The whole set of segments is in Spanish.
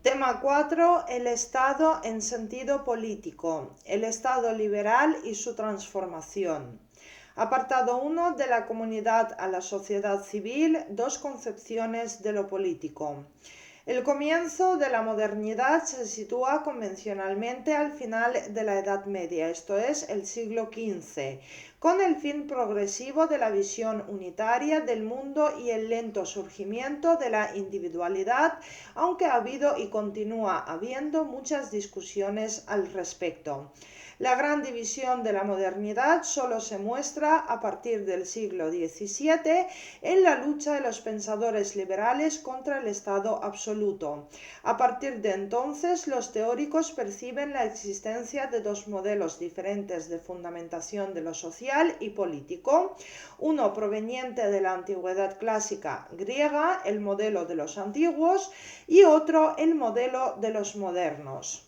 Tema 4. El Estado en sentido político. El Estado liberal y su transformación. Apartado 1. De la comunidad a la sociedad civil. Dos concepciones de lo político. El comienzo de la modernidad se sitúa convencionalmente al final de la Edad Media, esto es, el siglo XV, con el fin progresivo de la visión unitaria del mundo y el lento surgimiento de la individualidad, aunque ha habido y continúa habiendo muchas discusiones al respecto. La gran división de la modernidad solo se muestra a partir del siglo XVII en la lucha de los pensadores liberales contra el Estado absoluto. A partir de entonces, los teóricos perciben la existencia de dos modelos diferentes de fundamentación de lo social y político, uno proveniente de la antigüedad clásica griega, el modelo de los antiguos, y otro, el modelo de los modernos.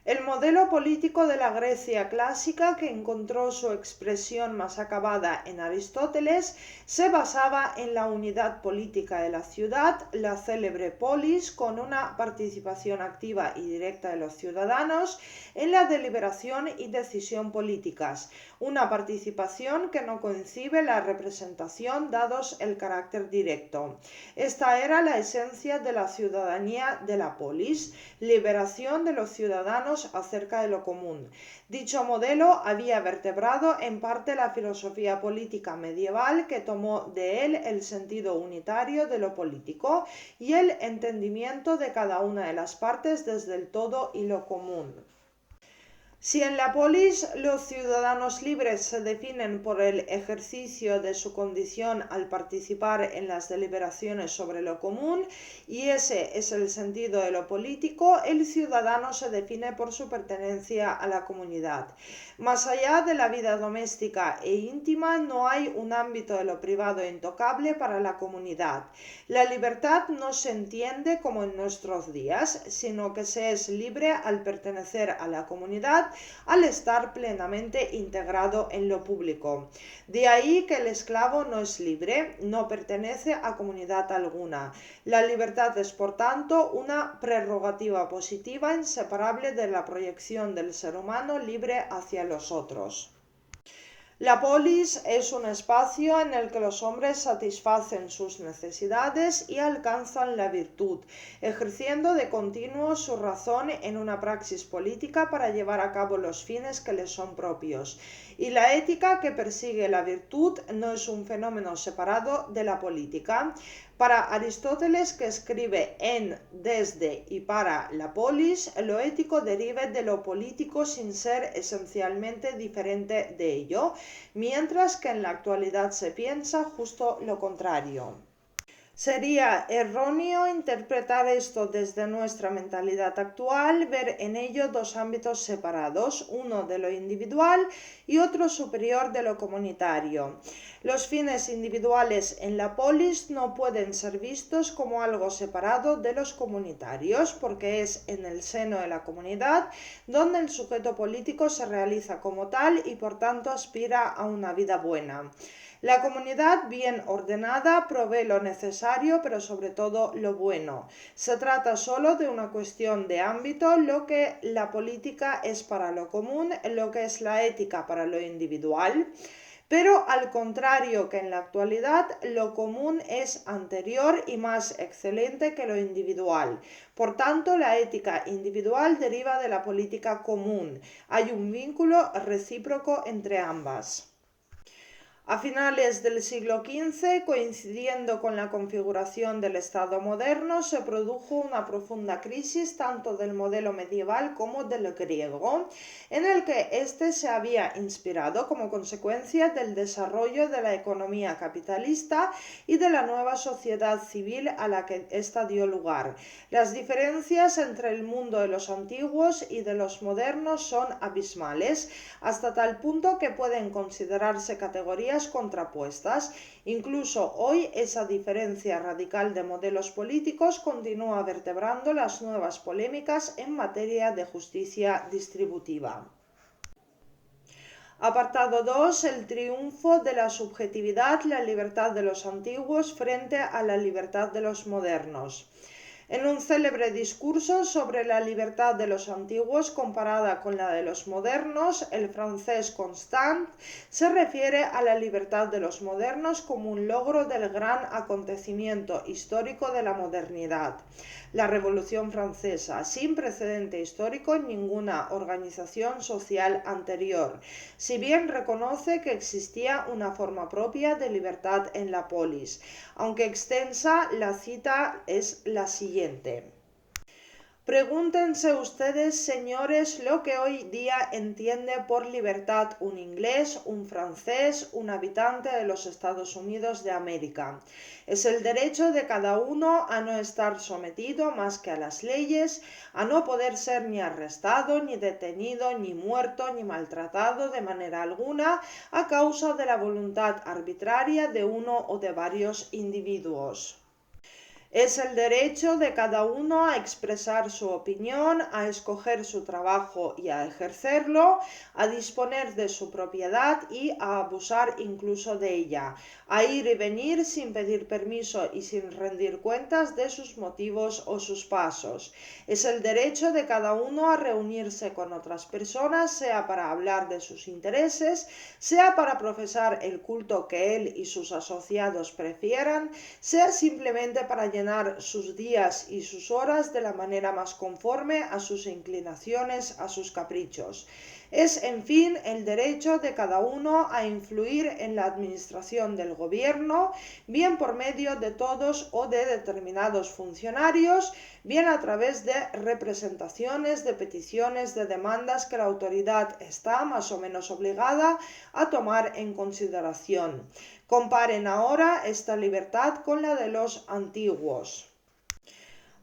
El modelo político de la Grecia clásica, que encontró su expresión más acabada en Aristóteles, se basaba en la unidad política de la ciudad, la célebre polis, con una participación activa y directa de los ciudadanos en la deliberación y decisión políticas, una participación que no concibe la representación dados el carácter directo. Esta era la esencia de la ciudadanía de la polis, liberación de los ciudadanos acerca de lo común. Dicho modelo había vertebrado en parte la filosofía política medieval, que tomó de él el sentido unitario de lo político y el entendimiento de cada una de las partes desde el todo y lo común. Si en la polis los ciudadanos libres se definen por el ejercicio de su condición al participar en las deliberaciones sobre lo común, y ese es el sentido de lo político, el ciudadano se define por su pertenencia a la comunidad. Más allá de la vida doméstica e íntima, no hay un ámbito de lo privado intocable para la comunidad. La libertad no se entiende como en nuestros días, sino que se es libre al pertenecer a la comunidad, al estar plenamente integrado en lo público. De ahí que el esclavo no es libre, no pertenece a comunidad alguna. La libertad es, por tanto, una prerrogativa positiva inseparable de la proyección del ser humano libre hacia los otros. La polis es un espacio en el que los hombres satisfacen sus necesidades y alcanzan la virtud, ejerciendo de continuo su razón en una praxis política para llevar a cabo los fines que les son propios. Y la ética que persigue la virtud no es un fenómeno separado de la política. Para Aristóteles, que escribe en, desde y para la polis, lo ético deriva de lo político sin ser esencialmente diferente de ello, mientras que en la actualidad se piensa justo lo contrario. Sería erróneo interpretar esto desde nuestra mentalidad actual, ver en ello dos ámbitos separados, uno de lo individual y otro superior de lo comunitario. Los fines individuales en la polis no pueden ser vistos como algo separado de los comunitarios, porque es en el seno de la comunidad donde el sujeto político se realiza como tal y por tanto aspira a una vida buena. La comunidad bien ordenada provee lo necesario, pero sobre todo lo bueno. Se trata solo de una cuestión de ámbito, lo que la política es para lo común, lo que es la ética para lo individual. Pero al contrario que en la actualidad, lo común es anterior y más excelente que lo individual. Por tanto, la ética individual deriva de la política común. Hay un vínculo recíproco entre ambas. A finales del siglo XV, coincidiendo con la configuración del Estado moderno, se produjo una profunda crisis tanto del modelo medieval como del griego, en el que éste se había inspirado como consecuencia del desarrollo de la economía capitalista y de la nueva sociedad civil a la que ésta dio lugar. Las diferencias entre el mundo de los antiguos y de los modernos son abismales, hasta tal punto que pueden considerarse categorías contrapuestas. Incluso hoy esa diferencia radical de modelos políticos continúa vertebrando las nuevas polémicas en materia de justicia distributiva. Apartado 2. El triunfo de la subjetividad, la libertad de los antiguos frente a la libertad de los modernos. En un célebre discurso sobre la libertad de los antiguos comparada con la de los modernos, el francés Constant se refiere a la libertad de los modernos como un logro del gran acontecimiento histórico de la modernidad, la Revolución Francesa, sin precedente histórico en ninguna organización social anterior, si bien reconoce que existía una forma propia de libertad en la polis. Aunque extensa, la cita es la siguiente. Pregúntense ustedes, señores, lo que hoy día entiende por libertad un inglés, un francés, un habitante de los Estados Unidos de América. Es el derecho de cada uno a no estar sometido más que a las leyes, a no poder ser ni arrestado, ni detenido, ni muerto, ni maltratado de manera alguna a causa de la voluntad arbitraria de uno o de varios individuos. Es el derecho de cada uno a expresar su opinión, a escoger su trabajo y a ejercerlo, a disponer de su propiedad y a abusar incluso de ella, a ir y venir sin pedir permiso y sin rendir cuentas de sus motivos o sus pasos. Es el derecho de cada uno a reunirse con otras personas, sea para hablar de sus intereses, sea para profesar el culto que él y sus asociados prefieran, sea simplemente para llenar sus días y sus horas de la manera más conforme a sus inclinaciones, a sus caprichos. Es, en fin, el derecho de cada uno a influir en la administración del gobierno, bien por medio de todos o de determinados funcionarios, bien a través de representaciones, de peticiones, de demandas que la autoridad está más o menos obligada a tomar en consideración. Comparen ahora esta libertad con la de los antiguos.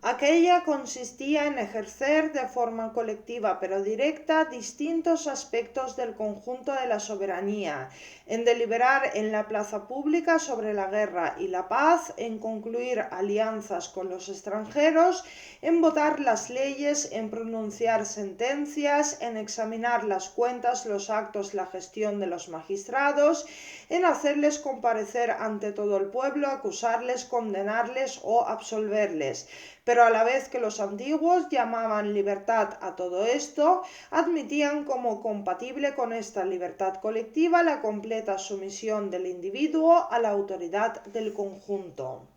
Aquella consistía en ejercer de forma colectiva pero directa distintos aspectos del conjunto de la soberanía, en deliberar en la plaza pública sobre la guerra y la paz, en concluir alianzas con los extranjeros, en votar las leyes, en pronunciar sentencias, en examinar las cuentas, los actos, la gestión de los magistrados, en hacerles comparecer ante todo el pueblo, acusarles, condenarles o absolverles. Pero a la vez que los antiguos llamaban libertad a todo esto, admitían como compatible con esta libertad colectiva la completa sumisión del individuo a la autoridad del conjunto.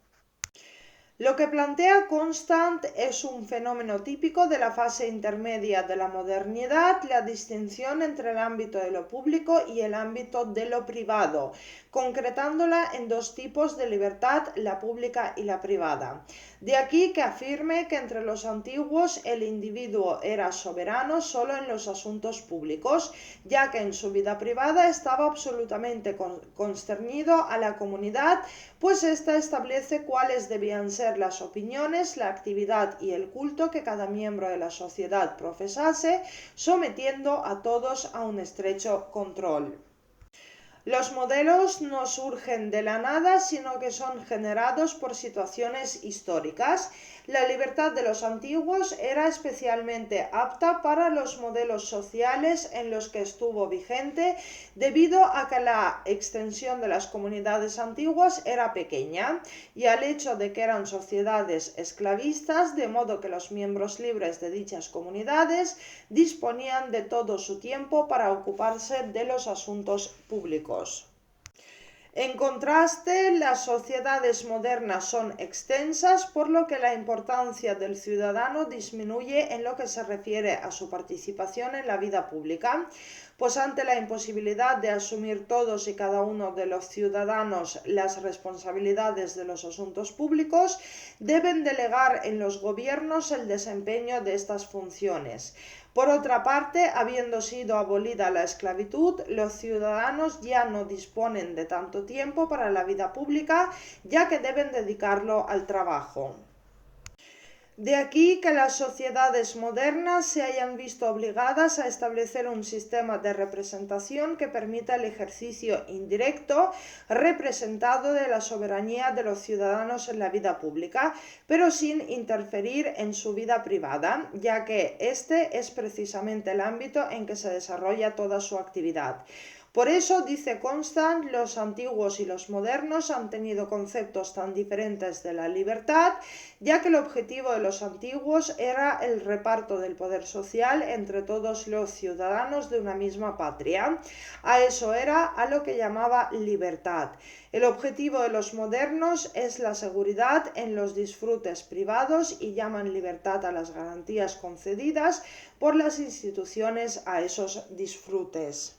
Lo que plantea Constant es un fenómeno típico de la fase intermedia de la modernidad, la distinción entre el ámbito de lo público y el ámbito de lo privado, concretándola en dos tipos de libertad, la pública y la privada. De aquí que afirme que entre los antiguos el individuo era soberano solo en los asuntos públicos, ya que en su vida privada estaba absolutamente concernido a la comunidad, pues ésta establece cuáles debían ser las opiniones, la actividad y el culto que cada miembro de la sociedad profesase, sometiendo a todos a un estrecho control. Los modelos no surgen de la nada, sino que son generados por situaciones históricas. La libertad de los antiguos era especialmente apta para los modelos sociales en los que estuvo vigente, debido a que la extensión de las comunidades antiguas era pequeña y al hecho de que eran sociedades esclavistas, de modo que los miembros libres de dichas comunidades disponían de todo su tiempo para ocuparse de los asuntos públicos. En contraste, las sociedades modernas son extensas, por lo que la importancia del ciudadano disminuye en lo que se refiere a su participación en la vida pública, pues ante la imposibilidad de asumir todos y cada uno de los ciudadanos las responsabilidades de los asuntos públicos, deben delegar en los gobiernos el desempeño de estas funciones. Por otra parte, habiendo sido abolida la esclavitud, los ciudadanos ya no disponen de tanto tiempo para la vida pública, ya que deben dedicarlo al trabajo. De aquí que las sociedades modernas se hayan visto obligadas a establecer un sistema de representación que permita el ejercicio indirecto, representado de la soberanía de los ciudadanos en la vida pública, pero sin interferir en su vida privada, ya que este es precisamente el ámbito en que se desarrolla toda su actividad. Por eso, dice Constant, los antiguos y los modernos han tenido conceptos tan diferentes de la libertad, ya que el objetivo de los antiguos era el reparto del poder social entre todos los ciudadanos de una misma patria. A eso era a lo que llamaba libertad. El objetivo de los modernos es la seguridad en los disfrutes privados y llaman libertad a las garantías concedidas por las instituciones a esos disfrutes.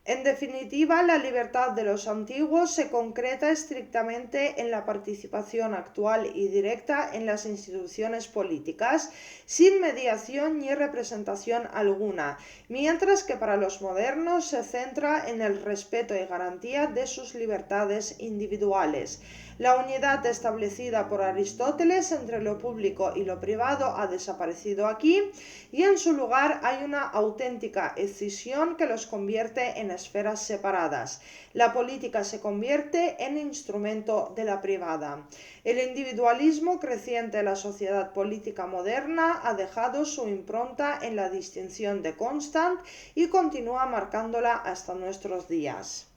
En definitiva, la libertad de los antiguos se concreta estrictamente en la participación actual y directa en las instituciones políticas, sin mediación ni representación alguna, mientras que para los modernos se centra en el respeto y garantía de sus libertades individuales. La unidad establecida por Aristóteles entre lo público y lo privado ha desaparecido aquí y en su lugar hay una auténtica escisión que los convierte en esferas separadas. La política se convierte en instrumento de la privada. El individualismo creciente de la sociedad política moderna ha dejado su impronta en la distinción de Constant y continúa marcándola hasta nuestros días.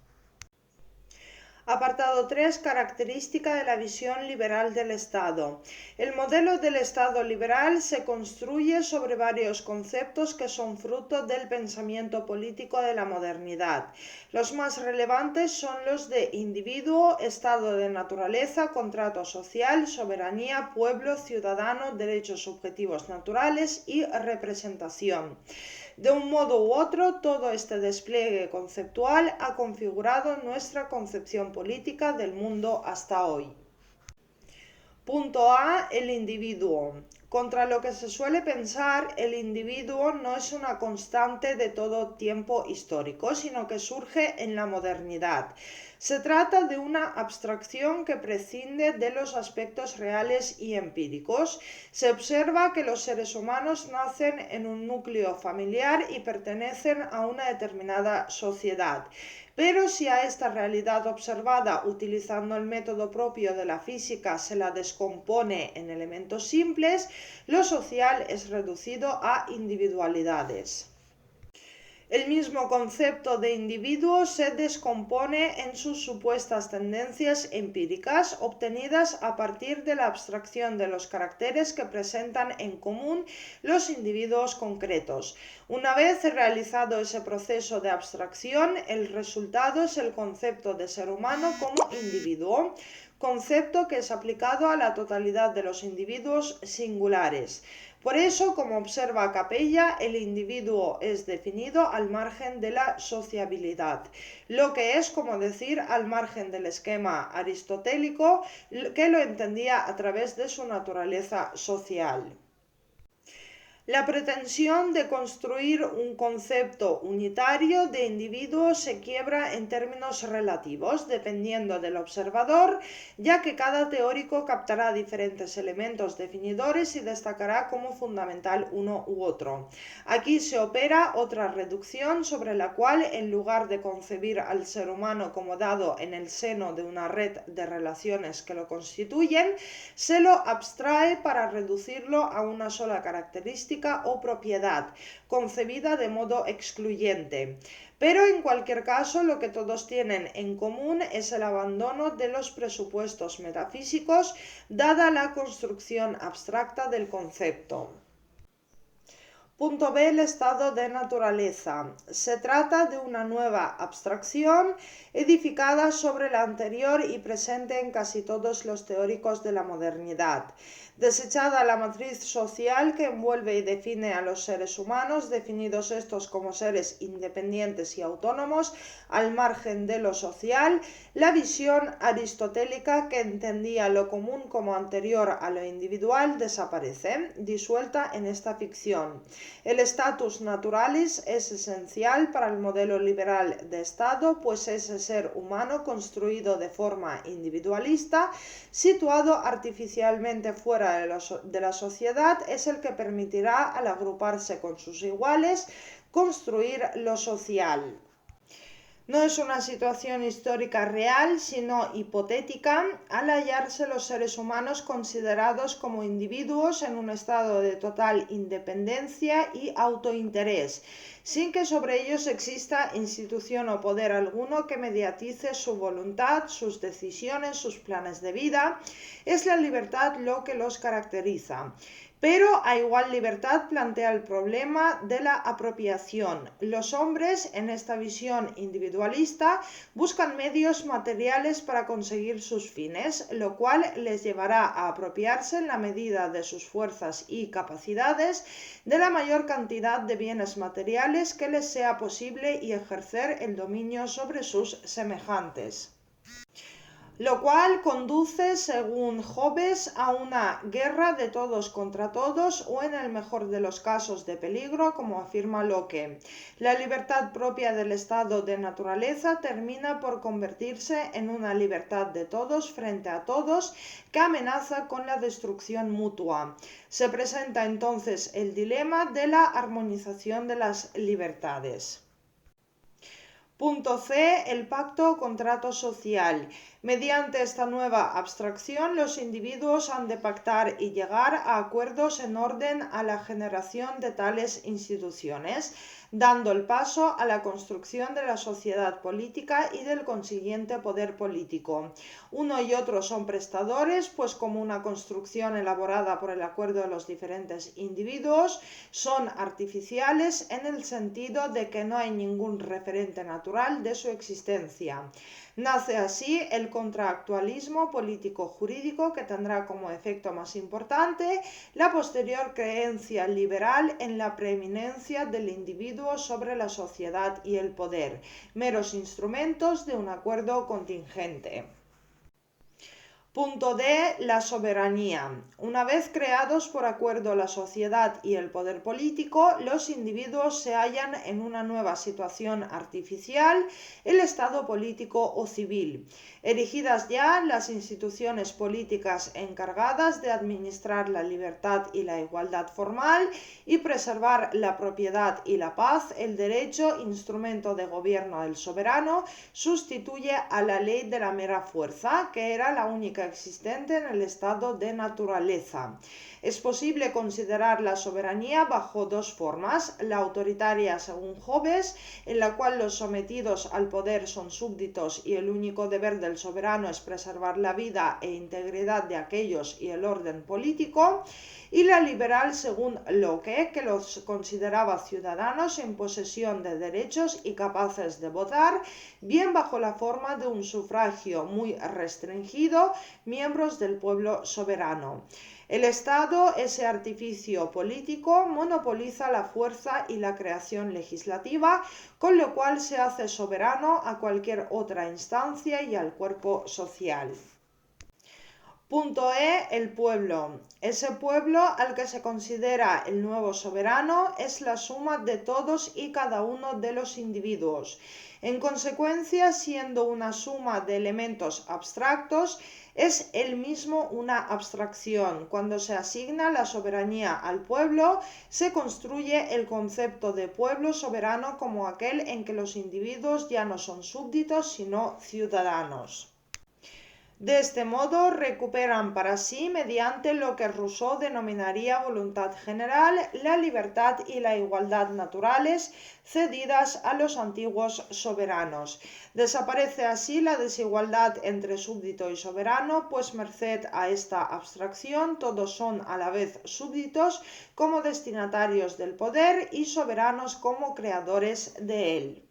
Apartado 3. Característica de la visión liberal del Estado. El modelo del Estado liberal se construye sobre varios conceptos que son fruto del pensamiento político de la modernidad. Los más relevantes son los de individuo, estado de naturaleza, contrato social, soberanía, pueblo, ciudadano, derechos subjetivos naturales y representación. De un modo u otro, todo este despliegue conceptual ha configurado nuestra concepción política del mundo hasta hoy. Punto A. El individuo. Contra lo que se suele pensar, el individuo no es una constante de todo tiempo histórico, sino que surge en la modernidad. Se trata de una abstracción que prescinde de los aspectos reales y empíricos. Se observa que los seres humanos nacen en un núcleo familiar y pertenecen a una determinada sociedad. Pero si a esta realidad observada utilizando el método propio de la física se la descompone en elementos simples, lo social es reducido a individualidades. El mismo concepto de individuo se descompone en sus supuestas tendencias empíricas obtenidas a partir de la abstracción de los caracteres que presentan en común los individuos concretos. Una vez realizado ese proceso de abstracción, el resultado es el concepto de ser humano como individuo, concepto que es aplicado a la totalidad de los individuos singulares. Por eso, como observa Capella, el individuo es definido al margen de la sociabilidad, lo que es como decir al margen del esquema aristotélico que lo entendía a través de su naturaleza social. La pretensión de construir un concepto unitario de individuo se quiebra en términos relativos, dependiendo del observador, ya que cada teórico captará diferentes elementos definidores y destacará como fundamental uno u otro. Aquí se opera otra reducción sobre la cual, en lugar de concebir al ser humano como dado en el seno de una red de relaciones que lo constituyen, se lo abstrae para reducirlo a una sola característica o propiedad, concebida de modo excluyente. Pero en cualquier caso, lo que todos tienen en común es el abandono de los presupuestos metafísicos, dada la construcción abstracta del concepto. Punto B. El estado de naturaleza. Se trata de una nueva abstracción edificada sobre la anterior y presente en casi todos los teóricos de la modernidad. Desechada la matriz social que envuelve y define a los seres humanos, definidos estos como seres independientes y autónomos al margen de lo social, la visión aristotélica que entendía lo común como anterior a lo individual desaparece, disuelta en esta ficción. El status naturalis es esencial para el modelo liberal de Estado, pues ese ser humano construido de forma individualista, situado artificialmente fuera de la sociedad, es el que permitirá, al agruparse con sus iguales, construir lo social. No es una situación histórica real, sino hipotética, al hallarse los seres humanos considerados como individuos en un estado de total independencia y autointerés, sin que sobre ellos exista institución o poder alguno que mediatice su voluntad, sus decisiones, sus planes de vida. Es la libertad lo que los caracteriza. Pero a igual libertad plantea el problema de la apropiación. Los hombres, en esta visión individualista, buscan medios materiales para conseguir sus fines, lo cual les llevará a apropiarse en la medida de sus fuerzas y capacidades de la mayor cantidad de bienes materiales que les sea posible y ejercer el dominio sobre sus semejantes, lo cual conduce, según Hobbes, a una guerra de todos contra todos o, en el mejor de los casos, de peligro, como afirma Locke. La libertad propia del estado de naturaleza termina por convertirse en una libertad de todos frente a todos que amenaza con la destrucción mutua. Se presenta entonces el dilema de la armonización de las libertades. Punto C. El pacto o contrato social. Mediante esta nueva abstracción, los individuos han de pactar y llegar a acuerdos en orden a la generación de tales instituciones, dando el paso a la construcción de la sociedad política y del consiguiente poder político. Uno y otro son prestadores, pues como una construcción elaborada por el acuerdo de los diferentes individuos, son artificiales en el sentido de que no hay ningún referente natural de su existencia. Nace así el contractualismo político-jurídico, que tendrá como efecto más importante la posterior creencia liberal en la preeminencia del individuo sobre la sociedad y el poder, meros instrumentos de un acuerdo contingente. Punto D. La soberanía. Una vez creados por acuerdo la sociedad y el poder político, los individuos se hallan en una nueva situación artificial, el estado político o civil. Erigidas ya las instituciones políticas encargadas de administrar la libertad y la igualdad formal y preservar la propiedad y la paz, el derecho, instrumento de gobierno del soberano, sustituye a la ley de la mera fuerza, que era la única existente en el estado de naturaleza. Es posible considerar la soberanía bajo dos formas: la autoritaria según Hobbes, en la cual los sometidos al poder son súbditos y el único deber del soberano es preservar la vida e integridad de aquellos y el orden político, y la liberal según Locke, que los consideraba ciudadanos en posesión de derechos y capaces de votar, bien bajo la forma de un sufragio muy restringido, miembros del pueblo soberano. El Estado, ese artificio político, monopoliza la fuerza y la creación legislativa, con lo cual se hace soberano a cualquier otra instancia y al cuerpo social. Punto E. El pueblo. Ese pueblo al que se considera el nuevo soberano es la suma de todos y cada uno de los individuos. En consecuencia, siendo una suma de elementos abstractos, es él mismo una abstracción. Cuando se asigna la soberanía al pueblo, se construye el concepto de pueblo soberano como aquel en que los individuos ya no son súbditos, sino ciudadanos. De este modo recuperan para sí, mediante lo que Rousseau denominaría voluntad general, la libertad y la igualdad naturales cedidas a los antiguos soberanos. Desaparece así la desigualdad entre súbdito y soberano, pues merced a esta abstracción todos son a la vez súbditos como destinatarios del poder y soberanos como creadores de él.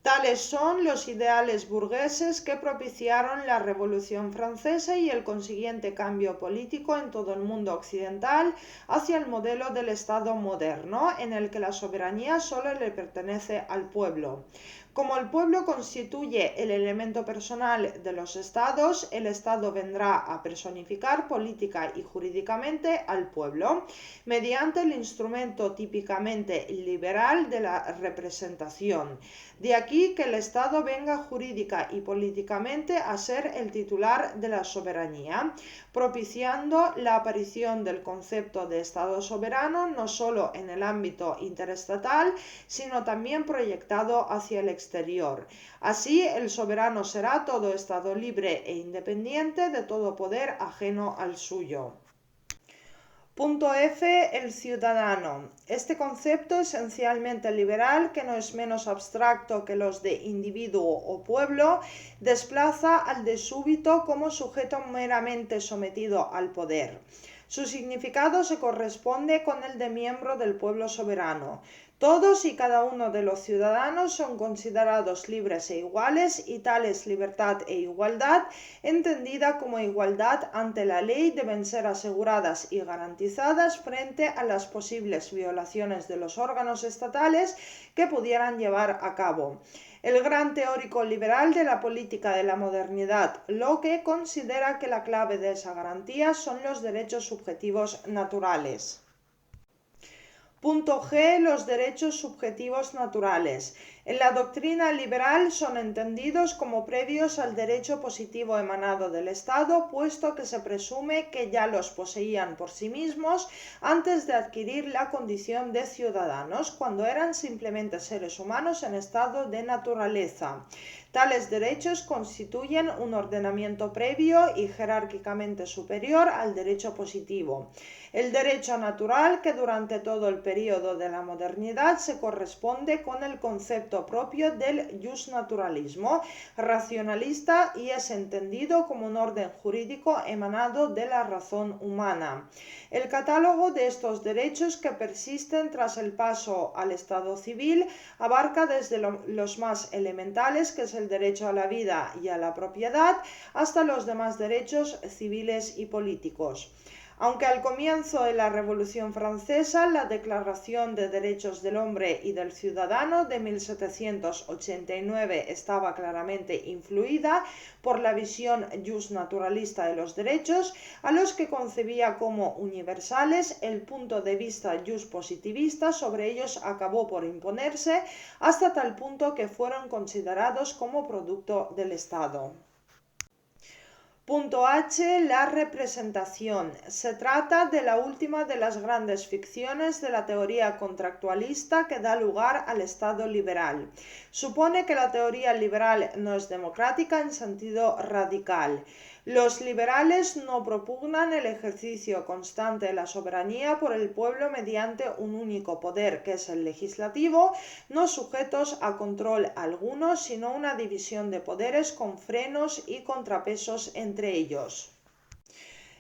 Tales son los ideales burgueses que propiciaron la Revolución Francesa y el consiguiente cambio político en todo el mundo occidental hacia el modelo del Estado moderno, en el que la soberanía solo le pertenece al pueblo. Como el pueblo constituye el elemento personal de los estados, el Estado vendrá a personificar política y jurídicamente al pueblo, mediante el instrumento típicamente liberal de la representación. De aquí que el Estado venga jurídica y políticamente a ser el titular de la soberanía, propiciando la aparición del concepto de Estado soberano no solo en el ámbito interestatal, sino también proyectado hacia el exterior. exterior. Así, el soberano será todo Estado libre e independiente de todo poder ajeno al suyo. Punto F. El ciudadano. Este concepto esencialmente liberal, que no es menos abstracto que los de individuo o pueblo, desplaza al de súbdito como sujeto meramente sometido al poder. Su significado se corresponde con el de miembro del pueblo soberano. Todos y cada uno de los ciudadanos son considerados libres e iguales, y tal es libertad e igualdad, entendida como igualdad ante la ley, deben ser aseguradas y garantizadas frente a las posibles violaciones de los órganos estatales que pudieran llevar a cabo. El gran teórico liberal de la política de la modernidad, Locke, considera que la clave de esa garantía son los derechos subjetivos naturales. Punto G. Los derechos subjetivos naturales. En la doctrina liberal son entendidos como previos al derecho positivo emanado del Estado, puesto que se presume que ya los poseían por sí mismos antes de adquirir la condición de ciudadanos, cuando eran simplemente seres humanos en estado de naturaleza. Tales derechos constituyen un ordenamiento previo y jerárquicamente superior al derecho positivo. El derecho natural, que durante todo el período de la modernidad se corresponde con el concepto propio del justnaturalismo racionalista y es entendido como un orden jurídico emanado de la razón humana. El catálogo de estos derechos que persisten tras el paso al estado civil abarca desde los más elementales, que es el derecho a la vida y a la propiedad, hasta los demás derechos civiles y políticos. Aunque al comienzo de la Revolución Francesa la Declaración de Derechos del Hombre y del Ciudadano de 1789 estaba claramente influida por la visión justnaturalista de los derechos, a los que concebía como universales, el punto de vista justpositivista sobre ellos acabó por imponerse hasta tal punto que fueron considerados como producto del Estado. Punto H. La representación. Se trata de la última de las grandes ficciones de la teoría contractualista que da lugar al Estado liberal. Supone que la teoría liberal no es democrática en sentido radical. Los liberales no propugnan el ejercicio constante de la soberanía por el pueblo mediante un único poder, que es el legislativo, no sujetos a control alguno, sino una división de poderes con frenos y contrapesos entre ellos.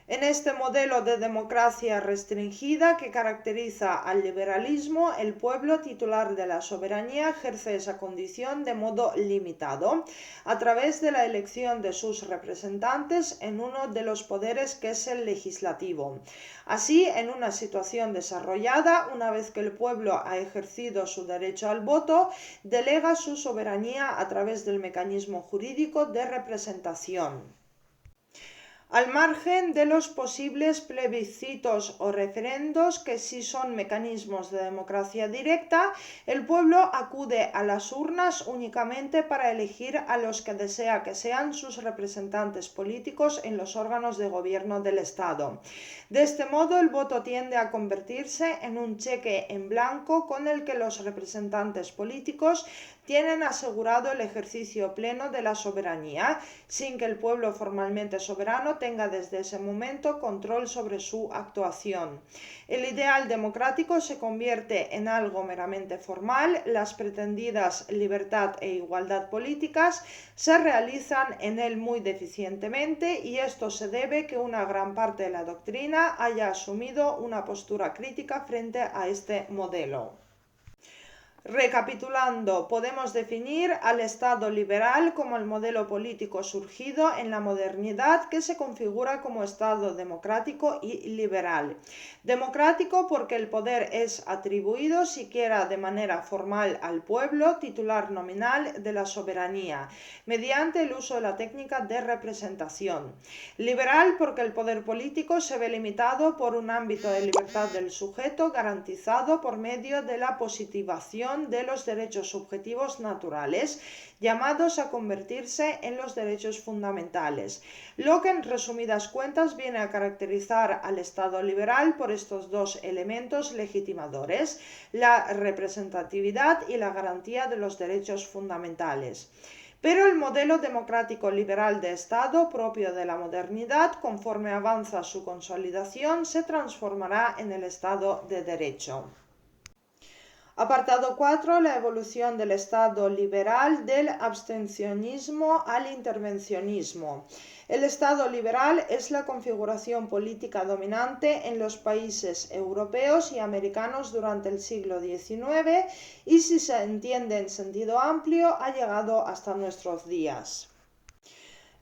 En este modelo de democracia restringida que caracteriza al liberalismo, el pueblo titular de la soberanía ejerce esa condición de modo limitado, a través de la elección de sus representantes en uno de los poderes, que es el legislativo. Así, en una situación desarrollada, una vez que el pueblo ha ejercido su derecho al voto, delega su soberanía a través del mecanismo jurídico de representación. Al margen de los posibles plebiscitos o referendos, que sí son mecanismos de democracia directa, el pueblo acude a las urnas únicamente para elegir a los que desea que sean sus representantes políticos en los órganos de gobierno del Estado. De este modo, el voto tiende a convertirse en un cheque en blanco con el que los representantes políticos tienen asegurado el ejercicio pleno de la soberanía, sin que el pueblo formalmente soberano tenga desde ese momento control sobre su actuación. El ideal democrático se convierte en algo meramente formal, las pretendidas libertad e igualdad políticas se realizan en él muy deficientemente, y esto se debe a que una gran parte de la doctrina haya asumido una postura crítica frente a este modelo. Recapitulando, podemos definir al Estado liberal como el modelo político surgido en la modernidad que se configura como Estado democrático y liberal. Democrático porque el poder es atribuido, siquiera de manera formal, al pueblo, titular nominal de la soberanía, mediante el uso de la técnica de representación. Liberal porque el poder político se ve limitado por un ámbito de libertad del sujeto garantizado por medio de la positivación protección de los derechos subjetivos naturales, llamados a convertirse en los derechos fundamentales, lo que en resumidas cuentas viene a caracterizar al Estado liberal por estos dos elementos legitimadores: la representatividad y la garantía de los derechos fundamentales. Pero el modelo democrático liberal de Estado propio de la modernidad, conforme avanza su consolidación, se transformará en el Estado de Derecho. Apartado 4. La evolución del Estado liberal del abstencionismo al intervencionismo. El Estado liberal es la configuración política dominante en los países europeos y americanos durante el siglo XIX y, si se entiende en sentido amplio, ha llegado hasta nuestros días.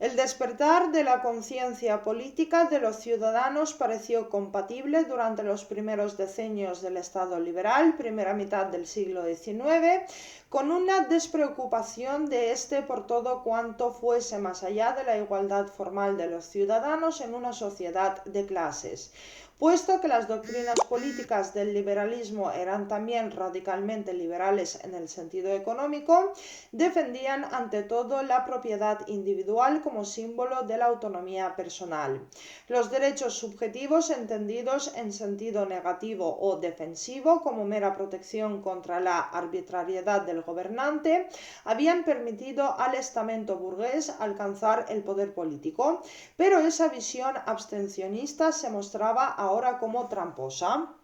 El despertar de la conciencia política de los ciudadanos pareció compatible durante los primeros decenios del Estado liberal, primera mitad del siglo XIX, con una despreocupación de este por todo cuanto fuese más allá de la igualdad formal de los ciudadanos en una sociedad de clases. Puesto que las doctrinas políticas del liberalismo eran también radicalmente liberales en el sentido económico, defendían ante todo la propiedad individual como símbolo de la autonomía personal. Los derechos subjetivos, entendidos en sentido negativo o defensivo como mera protección contra la arbitrariedad del gobernante, habían permitido al estamento burgués alcanzar el poder político, pero esa visión abstencionista se mostraba ahora como tramposa.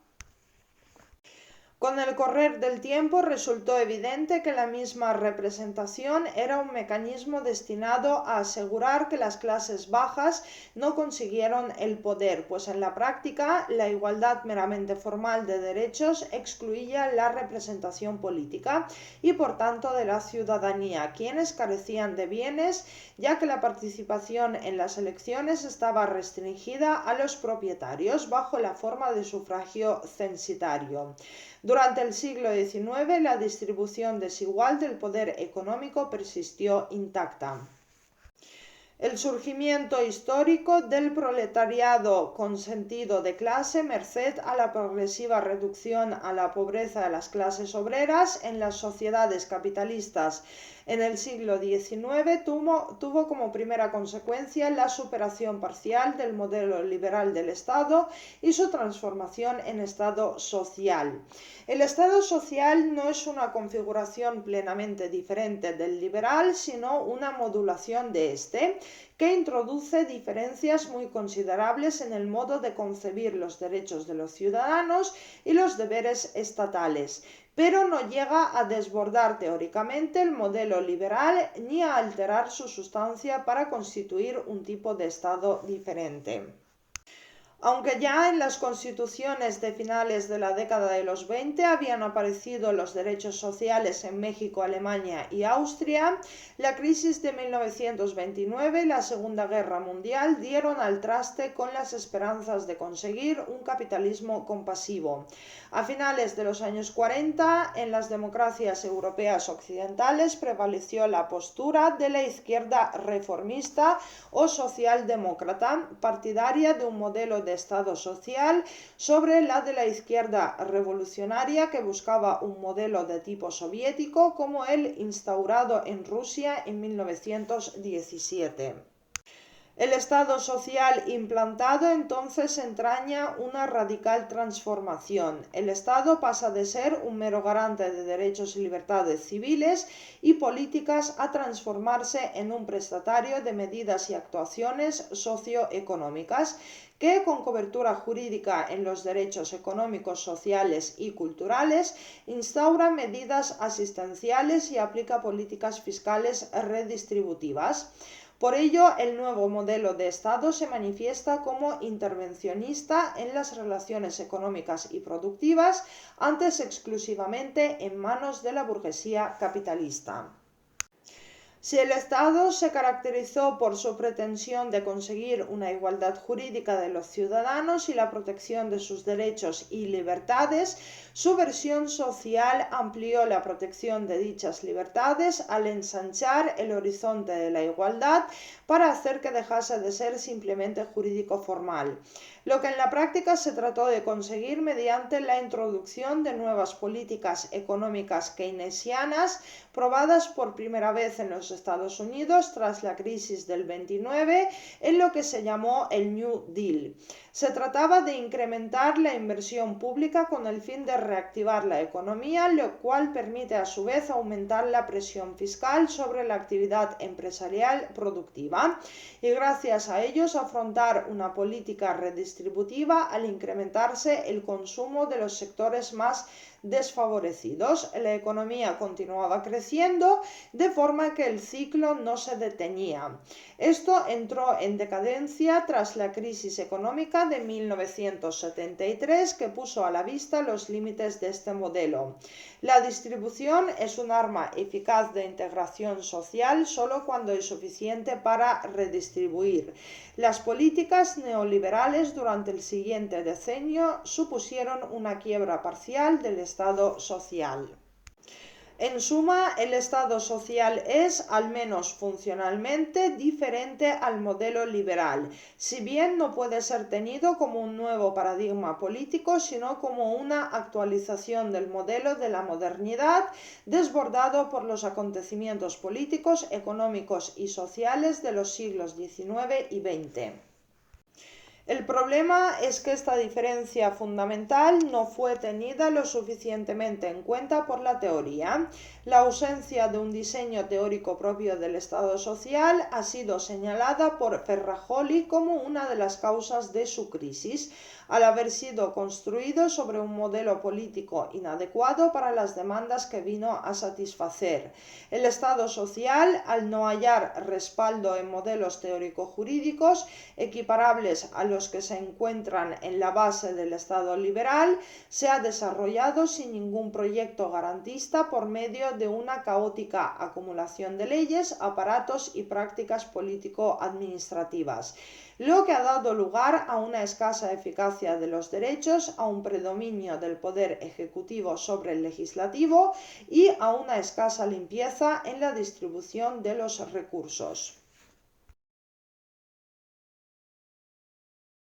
Con el correr del tiempo resultó evidente que la misma representación era un mecanismo destinado a asegurar que las clases bajas no consiguieron el poder, pues en la práctica la igualdad meramente formal de derechos excluía la representación política y por tanto de la ciudadanía, quienes carecían de bienes, ya que la participación en las elecciones estaba restringida a los propietarios bajo la forma de sufragio censitario. Durante el siglo XIX, la distribución desigual del poder económico persistió intacta. El surgimiento histórico del proletariado con sentido de clase, merced a la progresiva reducción a la pobreza de las clases obreras en las sociedades capitalistas en el siglo XIX, tuvo como primera consecuencia la superación parcial del modelo liberal del Estado y su transformación en Estado social. El Estado social no es una configuración plenamente diferente del liberal, sino una modulación de este, que introduce diferencias muy considerables en el modo de concebir los derechos de los ciudadanos y los deberes estatales, pero no llega a desbordar teóricamente el modelo liberal ni a alterar su sustancia para constituir un tipo de Estado diferente. Aunque ya en las constituciones de finales de la década de los 20 habían aparecido los derechos sociales en México, Alemania y Austria, la crisis de 1929 y la Segunda Guerra Mundial dieron al traste con las esperanzas de conseguir un capitalismo compasivo. A finales de los años 40, en las democracias europeas occidentales prevaleció la postura de la izquierda reformista o socialdemócrata, partidaria de un modelo de Estado social sobre la de la izquierda revolucionaria, que buscaba un modelo de tipo soviético como el instaurado en Rusia en 1917. El Estado social implantado entonces entraña una radical transformación. El Estado pasa de ser un mero garante de derechos y libertades civiles y políticas a transformarse en un prestatario de medidas y actuaciones socioeconómicas que, con cobertura jurídica en los derechos económicos, sociales y culturales, instaura medidas asistenciales y aplica políticas fiscales redistributivas. Por ello, el nuevo modelo de Estado se manifiesta como intervencionista en las relaciones económicas y productivas, antes exclusivamente en manos de la burguesía capitalista. Si el Estado se caracterizó por su pretensión de conseguir una igualdad jurídica de los ciudadanos y la protección de sus derechos y libertades, su versión social amplió la protección de dichas libertades al ensanchar el horizonte de la igualdad para hacer que dejase de ser simplemente jurídico formal, lo que en la práctica se trató de conseguir mediante la introducción de nuevas políticas económicas keynesianas probadas por primera vez en los Estados Unidos tras la crisis del 29 en lo que se llamó el New Deal. Se trataba de incrementar la inversión pública con el fin de reactivar la economía, lo cual permite a su vez aumentar la presión fiscal sobre la actividad empresarial productiva y gracias a ellos afrontar una política redistributiva al incrementarse el consumo de los sectores más desfavorecidos. La economía continuaba creciendo de forma que el ciclo no se detenía. Esto entró en decadencia tras la crisis económica de 1973 que puso a la vista los límites de este modelo. La distribución es un arma eficaz de integración social solo cuando es suficiente para redistribuir. Las políticas neoliberales durante el siguiente decenio supusieron una quiebra parcial del Estado social. En suma, el Estado social es, al menos funcionalmente, diferente al modelo liberal, si bien no puede ser tenido como un nuevo paradigma político, sino como una actualización del modelo de la modernidad desbordado por los acontecimientos políticos, económicos y sociales de los siglos XIX y XX. El problema es que esta diferencia fundamental no fue tenida lo suficientemente en cuenta por la teoría. La ausencia de un diseño teórico propio del Estado social ha sido señalada por Ferrajoli como una de las causas de su crisis, al haber sido construido sobre un modelo político inadecuado para las demandas que vino a satisfacer. El Estado social, al no hallar respaldo en modelos teórico-jurídicos equiparables a los que se encuentran en la base del Estado liberal, se ha desarrollado sin ningún proyecto garantista por medio de una caótica acumulación de leyes, aparatos y prácticas político-administrativas, lo que ha dado lugar a una escasa eficacia de los derechos, a un predominio del poder ejecutivo sobre el legislativo y a una escasa limpieza en la distribución de los recursos.